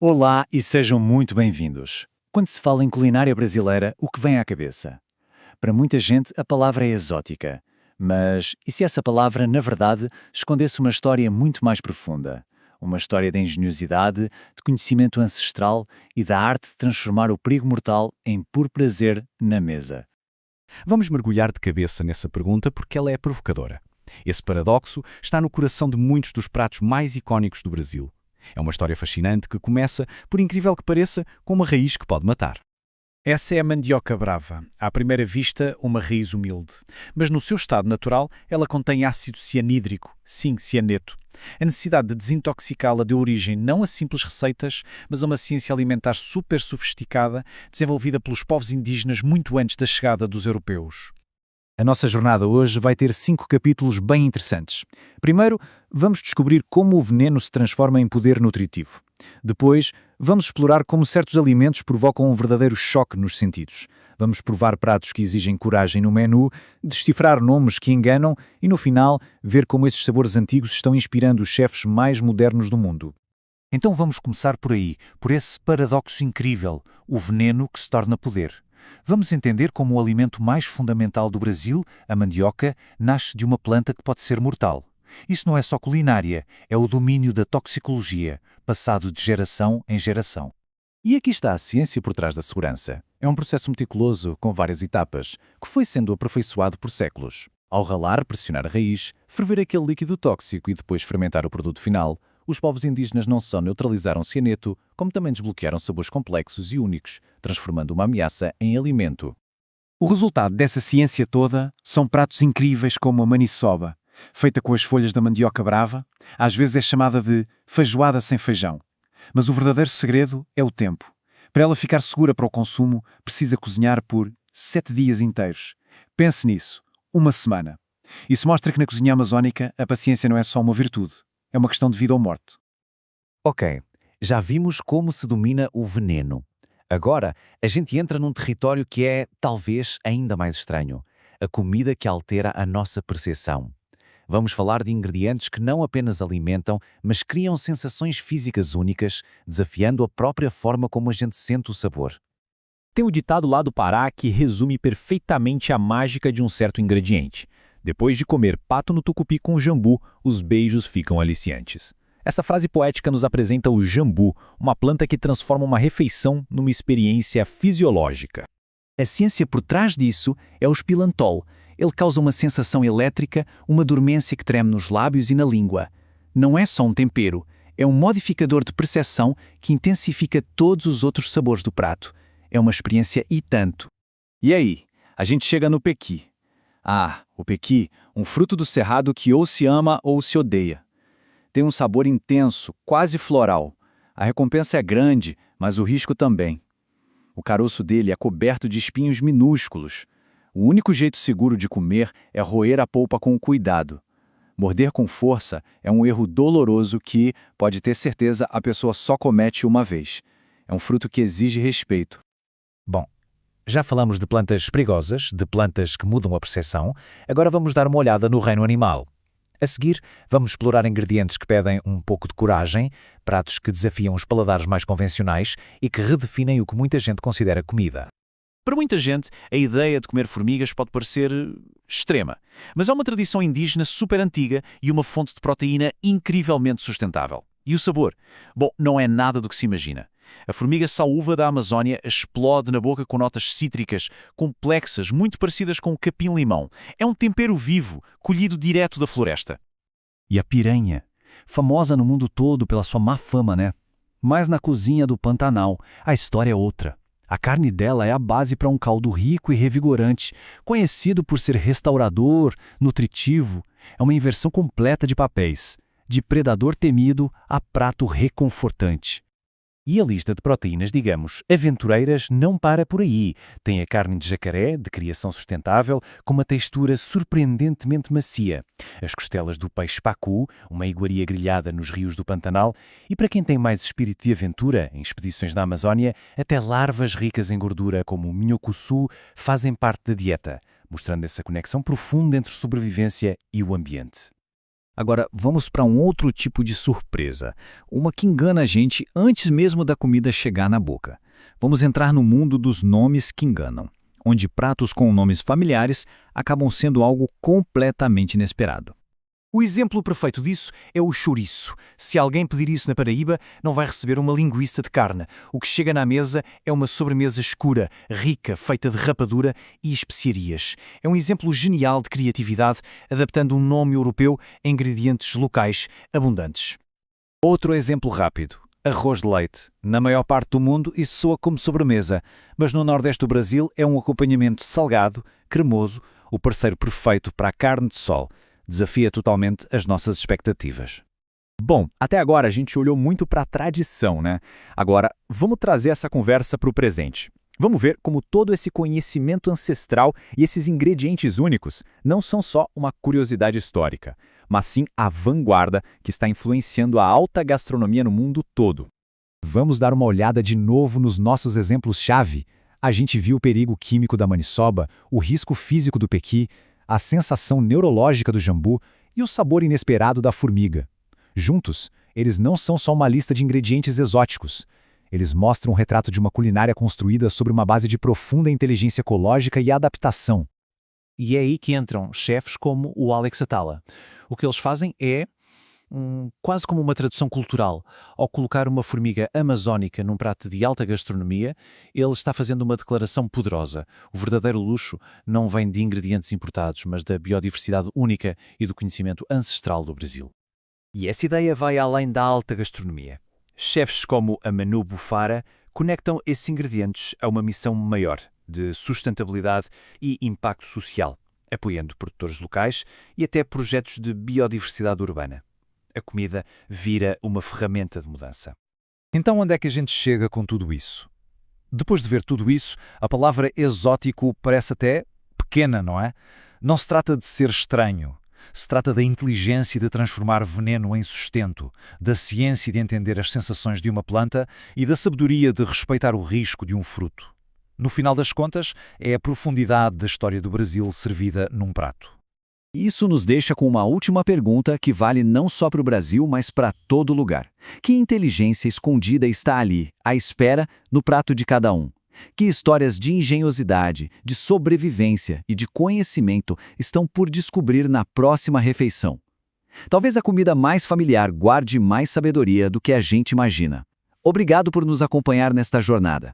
Olá e sejam muito bem-vindos. Quando se fala em culinária brasileira, o que vem à cabeça? Para muita gente, a palavra é exótica. Mas e se essa palavra, na verdade, escondesse uma história muito mais profunda? Uma história de engenhosidade, de conhecimento ancestral e da arte de transformar o perigo mortal em puro prazer na mesa. Vamos mergulhar de cabeça nessa pergunta porque ela é provocadora. Esse paradoxo está no coração de muitos dos pratos mais icónicos do Brasil. É uma história fascinante que começa, por incrível que pareça, com uma raiz que pode matar. Essa é a mandioca brava, à primeira vista uma raiz humilde. Mas no seu estado natural, ela contém ácido cianídrico, sim, cianeto. A necessidade de desintoxicá-la deu origem não a simples receitas, mas a uma ciência alimentar super sofisticada, desenvolvida pelos povos indígenas muito antes da chegada dos europeus. A nossa jornada hoje vai ter 5 capítulos bem interessantes. Primeiro, vamos descobrir como o veneno se transforma em poder nutritivo. Depois, vamos explorar como certos alimentos provocam um verdadeiro choque nos sentidos. Vamos provar pratos que exigem coragem no menu, decifrar nomes que enganam e, no final, ver como esses sabores antigos estão inspirando os chefes mais modernos do mundo. Então vamos começar por aí, por esse paradoxo incrível, o veneno que se torna poder. Vamos entender como o alimento mais fundamental do Brasil, a mandioca, nasce de uma planta que pode ser mortal. Isso não é só culinária, é o domínio da toxicologia, passado de geração em geração. E aqui está a ciência por trás da segurança. É um processo meticuloso, com várias etapas, que foi sendo aperfeiçoado por séculos. Ao ralar, pressionar a raiz, ferver aquele líquido tóxico e depois fermentar o produto final, os povos indígenas não só neutralizaram cianeto, como também desbloquearam sabores complexos e únicos, transformando uma ameaça em alimento. O resultado dessa ciência toda são pratos incríveis como a maniçoba, feita com as folhas da mandioca brava, às vezes é chamada de feijoada sem feijão. Mas o verdadeiro segredo é o tempo. Para ela ficar segura para o consumo, precisa cozinhar por 7 dias inteiros. Pense nisso, uma semana. Isso mostra que na cozinha amazónica a paciência não é só uma virtude. É uma questão de vida ou morte. Ok, já vimos como se domina o veneno. Agora, a gente entra num território que é, talvez, ainda mais estranho. A comida que altera a nossa percepção. Vamos falar de ingredientes que não apenas alimentam, mas criam sensações físicas únicas, desafiando a própria forma como a gente sente o sabor. Tem o ditado lá do Pará que resume perfeitamente a mágica de um certo ingrediente. Depois de comer pato no tucupi com jambu, os beijos ficam aliciantes. Essa frase poética nos apresenta o jambu, uma planta que transforma uma refeição numa experiência fisiológica. A ciência por trás disso é o espilantol. Ele causa uma sensação elétrica, uma dormência que treme nos lábios e na língua. Não é só um tempero, é um modificador de percepção que intensifica todos os outros sabores do prato. É uma experiência e tanto. E aí, a gente chega no pequi. Ah, o pequi, um fruto do cerrado que ou se ama ou se odeia. Tem um sabor intenso, quase floral. A recompensa é grande, mas o risco também. O caroço dele é coberto de espinhos minúsculos. O único jeito seguro de comer é roer a polpa com cuidado. Morder com força é um erro doloroso que, pode ter certeza, a pessoa só comete uma vez. É um fruto que exige respeito. Bom, já falamos de plantas perigosas, de plantas que mudam a percepção, agora vamos dar uma olhada no reino animal. A seguir, vamos explorar ingredientes que pedem um pouco de coragem, pratos que desafiam os paladares mais convencionais e que redefinem o que muita gente considera comida. Para muita gente, a ideia de comer formigas pode parecer extrema, mas é uma tradição indígena super antiga e uma fonte de proteína incrivelmente sustentável. E o sabor? Bom, não é nada do que se imagina. A formiga saúva da Amazónia explode na boca com notas cítricas, complexas, muito parecidas com o capim-limão. É um tempero vivo, colhido direto da floresta. E a piranha, famosa no mundo todo pela sua má fama, né? Mas na cozinha do Pantanal, a história é outra. A carne dela é a base para um caldo rico e revigorante, conhecido por ser restaurador, nutritivo. É uma inversão completa de papéis, de predador temido a prato reconfortante. E a lista de proteínas, digamos, aventureiras não para por aí. Tem a carne de jacaré, de criação sustentável, com uma textura surpreendentemente macia. As costelas do peixe pacu, uma iguaria grelhada nos rios do Pantanal. E para quem tem mais espírito de aventura, em expedições na Amazónia, até larvas ricas em gordura, como o minhocuçu, fazem parte da dieta, mostrando essa conexão profunda entre sobrevivência e o ambiente. Agora, vamos para um outro tipo de surpresa, uma que engana a gente antes mesmo da comida chegar na boca. Vamos entrar no mundo dos nomes que enganam, onde pratos com nomes familiares acabam sendo algo completamente inesperado. O exemplo perfeito disso é o chouriço. Se alguém pedir isso na Paraíba, não vai receber uma linguiça de carne. O que chega na mesa é uma sobremesa escura, rica, feita de rapadura e especiarias. É um exemplo genial de criatividade, adaptando um nome europeu a ingredientes locais abundantes. Outro exemplo rápido. Arroz de leite. Na maior parte do mundo isso soa como sobremesa, mas no Nordeste do Brasil é um acompanhamento salgado, cremoso, o parceiro perfeito para a carne de sol. Desafia totalmente as nossas expectativas. Bom, até agora a gente olhou muito para a tradição, né? Agora, vamos trazer essa conversa para o presente. Vamos ver como todo esse conhecimento ancestral e esses ingredientes únicos não são só uma curiosidade histórica, mas sim a vanguarda que está influenciando a alta gastronomia no mundo todo. Vamos dar uma olhada de novo nos nossos exemplos-chave. A gente viu o perigo químico da maniçoba, o risco físico do pequi, a sensação neurológica do jambu e o sabor inesperado da formiga. Juntos, eles não são só uma lista de ingredientes exóticos. Eles mostram um retrato de uma culinária construída sobre uma base de profunda inteligência ecológica e adaptação. E é aí que entram chefes como o Alex Atala. O que eles fazem é quase como uma tradução cultural. Ao colocar uma formiga amazónica num prato de alta gastronomia, ele está fazendo uma declaração poderosa. O verdadeiro luxo não vem de ingredientes importados, mas da biodiversidade única e do conhecimento ancestral do Brasil. E essa ideia vai além da alta gastronomia. Chefes como a Manu Bufara conectam esses ingredientes a uma missão maior, de sustentabilidade e impacto social, apoiando produtores locais e até projetos de biodiversidade urbana. A comida vira uma ferramenta de mudança. Então onde é que a gente chega com tudo isso? Depois de ver tudo isso, a palavra exótico parece até pequena, não é? Não se trata de ser estranho. Se trata da inteligência de transformar veneno em sustento, da ciência de entender as sensações de uma planta e da sabedoria de respeitar o risco de um fruto. No final das contas, é a profundidade da história do Brasil servida num prato. Isso nos deixa com uma última pergunta que vale não só para o Brasil, mas para todo lugar. Que inteligência escondida está ali, à espera, no prato de cada um? Que histórias de engenhosidade, de sobrevivência e de conhecimento estão por descobrir na próxima refeição? Talvez a comida mais familiar guarde mais sabedoria do que a gente imagina. Obrigado por nos acompanhar nesta jornada.